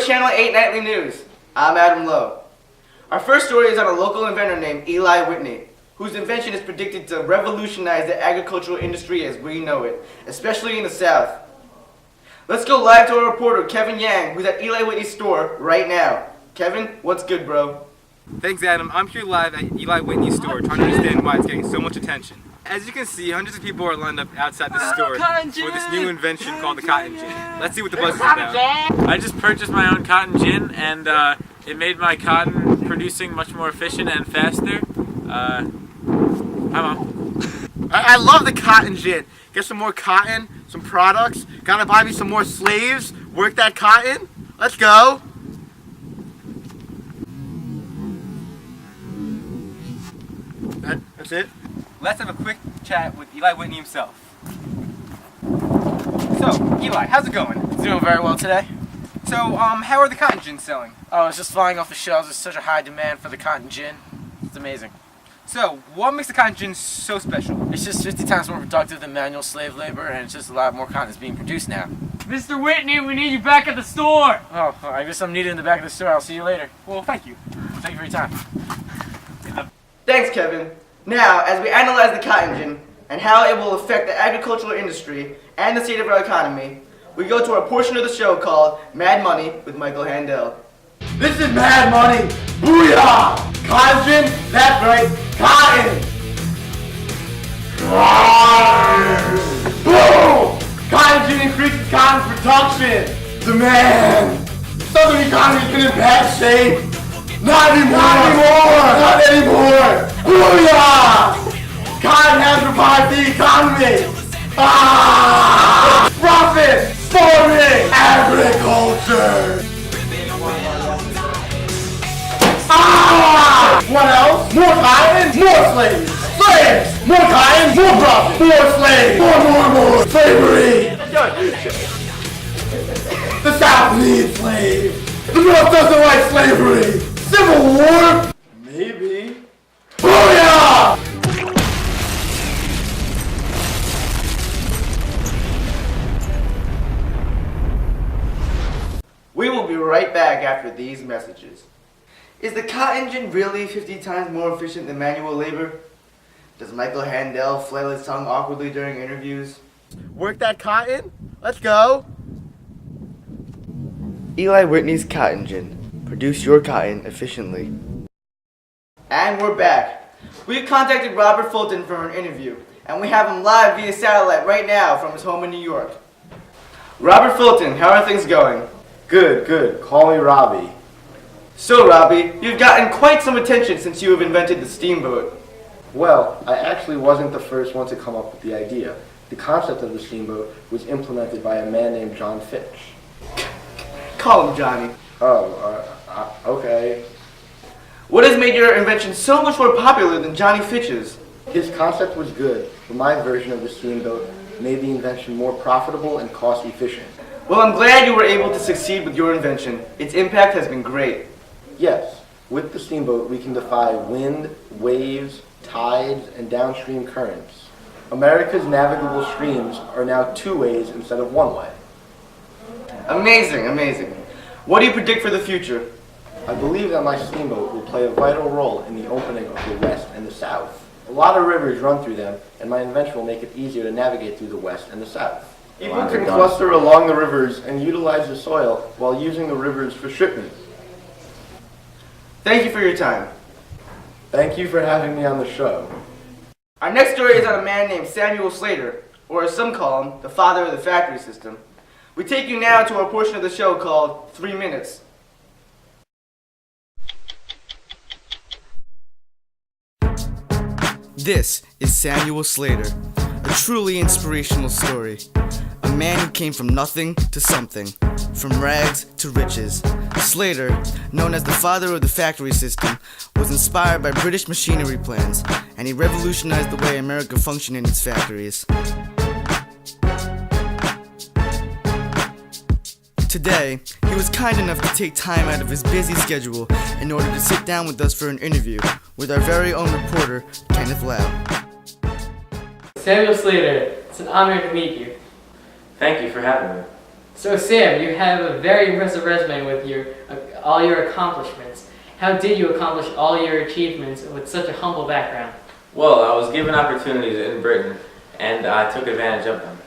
Channel 8 Nightly News. I'm Adam Lowe. Our first story is on a local inventor named Eli Whitney, whose invention is predicted to revolutionize the agricultural industry as we know it, especially in the South. Let's go live to our reporter, Kevin Yang, who's at Eli Whitney's store right now. Kevin, what's good, bro? Thanks, Adam. I'm here live at Eli Whitney's store trying to understand why it's getting so much attention. As you can see, hundreds of people are lined up outside the store for this new invention called the cotton gin. Let's see what the buzz is about. I just purchased my own cotton gin, and it made my cotton producing much more efficient and faster. Hi, Mom. I love the cotton gin. Get some more cotton, some products. Gotta buy me some more slaves. Work that cotton. Let's go. That's it. Let's have a quick chat with Eli Whitney himself. So, Eli, how's it going? It's doing very well today. So, how are the cotton gins selling? Oh, it's just flying off the shelves. There's such a high demand for the cotton gin. It's amazing. So, what makes the cotton gin so special? It's just 50 times more productive than manual slave labor, and it's just a lot more cotton is being produced now. Mr. Whitney, we need you back at the store! Oh, I guess I'm needed in the back of the store. I'll see you later. Well, thank you. Thank you for your time. Thanks, Kevin. Now, as we analyze the cotton gin and how it will affect the agricultural industry and the state of our economy, we go to our portion of the show called Mad Money with Michael Handel. This is Mad Money. Booyah! Cotton gin? That's right. Cotton. Boom! Cotton gin increases cotton production. Demand. Southern economy's been in bad shape. Not anymore! Not anymore! Booyah! Cotton has revived the economy! Ah! Profit! Farming! Agriculture! Ah! What else? More cotton, more slaves! Slaves! More cotton, more profit! More slaves! More! Slavery! The South needs slaves! The North doesn't like slavery! Civil War? Maybe. Booyah! We will be right back after these messages. Is the cotton gin really 50 times more efficient than manual labor? Does Michael Handel flail his tongue awkwardly during interviews? Work that cotton? Let's go. Eli Whitney's cotton gin. Produce your cotton efficiently. And we're back. We've contacted Robert Fulton for an interview, and we have him live via satellite right now from his home in New York. Robert Fulton, how are things going? Good. Call me Robbie. So, Robbie, you've gotten quite some attention since you have invented the steamboat. Well, I actually wasn't the first one to come up with the idea. The concept of the steamboat was implemented by a man named John Fitch. Call him Johnny. Okay. What has made your invention so much more popular than Johnny Fitch's? His concept was good, but my version of the steamboat made the invention more profitable and cost efficient. Well, I'm glad you were able to succeed with your invention. Its impact has been great. Yes, with the steamboat we can defy wind, waves, tides, and downstream currents. America's navigable streams are now 2 ways instead of 1 way. Amazing. What do you predict for the future? I believe that my steamboat will play a vital role in the opening of the West and the South. A lot of rivers run through them, and my invention will make it easier to navigate through the West and the South. People can cluster along the rivers and utilize the soil while using the rivers for shipment. Thank you for your time. Thank you for having me on the show. Our next story is on a man named Samuel Slater, or as some call him, the father of the factory system. We take you now to a portion of the show called 3 Minutes. This is Samuel Slater, a truly inspirational story. A man who came from nothing to something, from rags to riches. Slater, known as the father of the factory system, was inspired by British machinery plans, and he revolutionized the way America functioned in its factories. Today, he was kind enough to take time out of his busy schedule in order to sit down with us for an interview with our very own reporter, Kenneth Lau. Samuel Slater, it's an honor to meet you. Thank you for having me. So Sam, you have a very impressive resume with all your accomplishments. How did you accomplish all your achievements with such a humble background? Well, I was given opportunities in Britain, and I took advantage of them.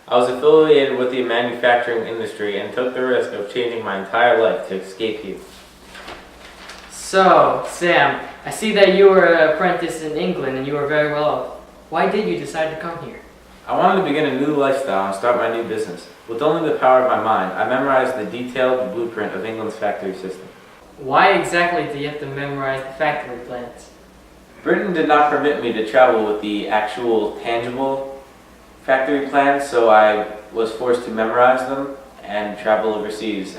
I was affiliated with the manufacturing industry and took the risk of changing my entire life to escape here. So, Sam, I see that you were an apprentice in England and you were very well off. Why did you decide to come here? I wanted to begin a new lifestyle and start my new business. With only the power of my mind, I memorized the detailed blueprint of England's factory system. Why exactly do you have to memorize the factory plans? Britain did not permit me to travel with the actual tangible factory plans, so I was forced to memorize them and travel overseas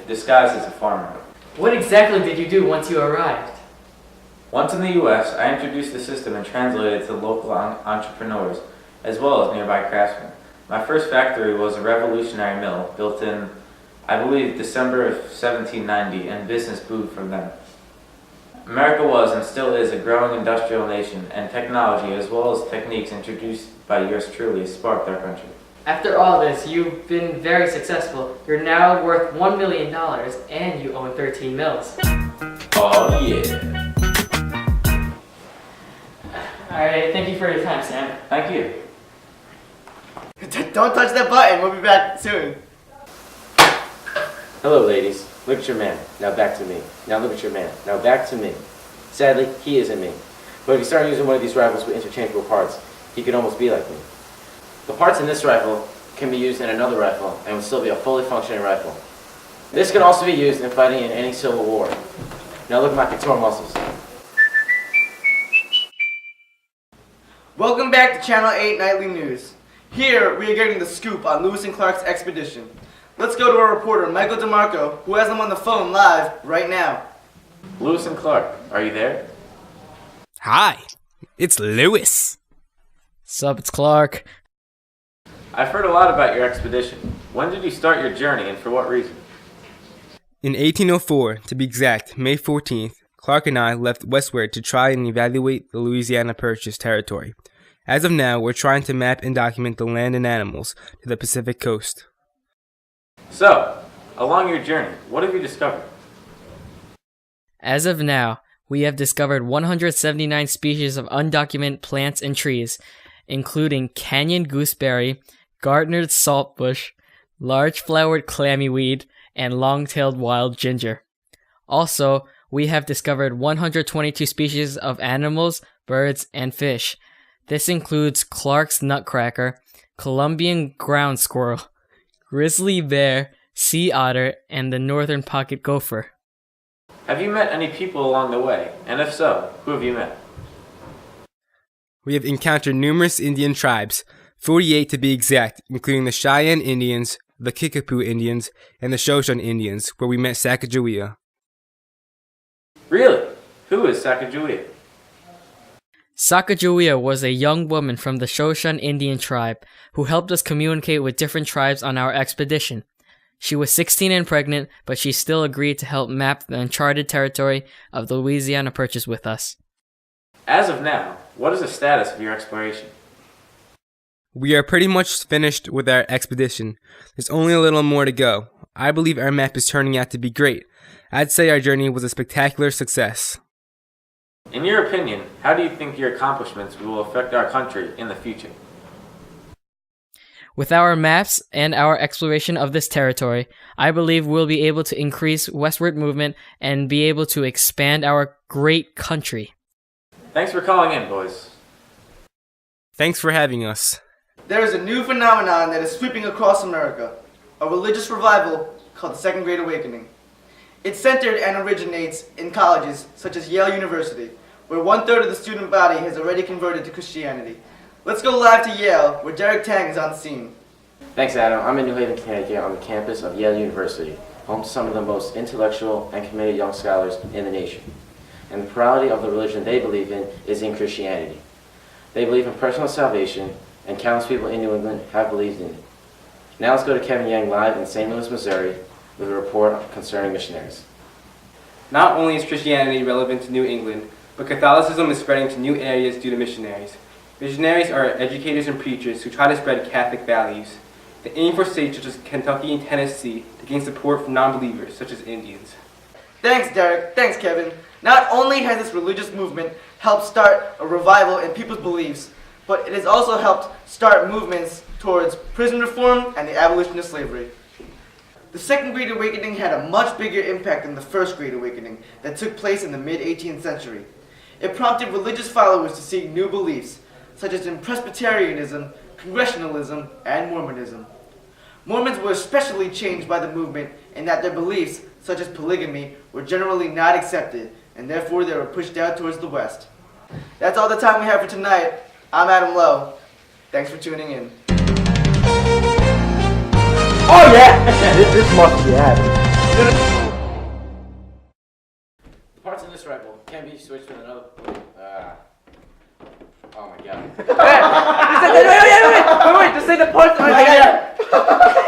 disguised as a farmer. What exactly did you do once you arrived? Once in the US, I introduced the system and translated it to local entrepreneurs, as well as nearby craftsmen. My first factory was a revolutionary mill built in, I believe, December of 1790, and business boomed from then. America was and still is a growing industrial nation, and technology as well as techniques introduced by yours truly sparked our country. After all this, you've been very successful. You're now worth $1 million and you own 13 mills. Oh yeah. Alright, thank you for your time, Sam. Thank you. Don't touch that button. We'll be back soon. Hello, ladies. Look at your man. Now back to me. Now look at your man. Now back to me. Sadly, he isn't me. But if you start using one of these rifles with interchangeable parts, he could almost be like me. The parts in this rifle can be used in another rifle and will still be a fully functioning rifle. This can also be used in fighting in any civil war. Now look at my pectoral muscles. Welcome back to Channel 8 Nightly News. Here, we are getting the scoop on Lewis and Clark's expedition. Let's go to our reporter, Michael DeMarco, who has them on the phone live right now. Lewis and Clark, are you there? Hi, it's Lewis. Sup, it's Clark. I've heard a lot about your expedition. When did you start your journey and for what reason? In 1804, to be exact, May 14th, Clark and I left westward to try and evaluate the Louisiana Purchase territory. As of now, we're trying to map and document the land and animals to the Pacific coast. So, along your journey, what have you discovered? As of now, we have discovered 179 species of undocumented plants and trees, including canyon gooseberry, Gardner's saltbush, large-flowered clammy weed, and long-tailed wild ginger. Also, we have discovered 122 species of animals, birds, and fish. This includes Clark's nutcracker, Columbian ground squirrel, grizzly bear, sea otter, and the northern pocket gopher. Have you met any people along the way? And if so, who have you met? We have encountered numerous Indian tribes, 48 to be exact, including the Cheyenne Indians, the Kickapoo Indians, and the Shoshone Indians, where we met Sacagawea. Really? Who is Sacagawea? Sacagawea was a young woman from the Shoshone Indian tribe who helped us communicate with different tribes on our expedition. She was 16 and pregnant, but she still agreed to help map the uncharted territory of the Louisiana Purchase with us. As of now, what is the status of your exploration? We are pretty much finished with our expedition. There's only a little more to go. I believe our map is turning out to be great. I'd say our journey was a spectacular success. In your opinion, how do you think your accomplishments will affect our country in the future? With our maps and our exploration of this territory, I believe we'll be able to increase westward movement and be able to expand our great country. Thanks for calling in, boys. Thanks for having us. There is a new phenomenon that is sweeping across America, a religious revival called the Second Great Awakening. It's centered and originates in colleges such as Yale University, where 1/3 of the student body has already converted to Christianity. Let's go live to Yale, where Derek Tang is on scene. Thanks, Adam. I'm in New Haven, Connecticut on the campus of Yale University, home to some of the most intellectual and committed young scholars in the nation. And the plurality of the religion they believe in is in Christianity. They believe in personal salvation, and countless people in New England have believed in it. Now let's go to Kevin Yang live in St. Louis, Missouri, with a report concerning missionaries. Not only is Christianity relevant to New England, but Catholicism is spreading to new areas due to missionaries. Missionaries are educators and preachers who try to spread Catholic values. the aim for states such as Kentucky and Tennessee to gain support from non-believers such as Indians. Thanks, Derek. Thanks, Kevin. Not only has this religious movement helped start a revival in people's beliefs, but it has also helped start movements towards prison reform and the abolition of slavery. The Second Great Awakening had a much bigger impact than the First Great Awakening that took place in the mid-18th century. It prompted religious followers to seek new beliefs, such as in Presbyterianism, Congregationalism, and Mormonism. Mormons were especially changed by the movement in that their beliefs, such as polygamy, were generally not accepted, and therefore they were pushed out towards the West. That's all the time we have for tonight. I'm Adam Lowe. Thanks for tuning in. Oh yeah! This must be happening. The parts in this rifle can be switched with another. Oh my god. Wait, just say the parts. I got it.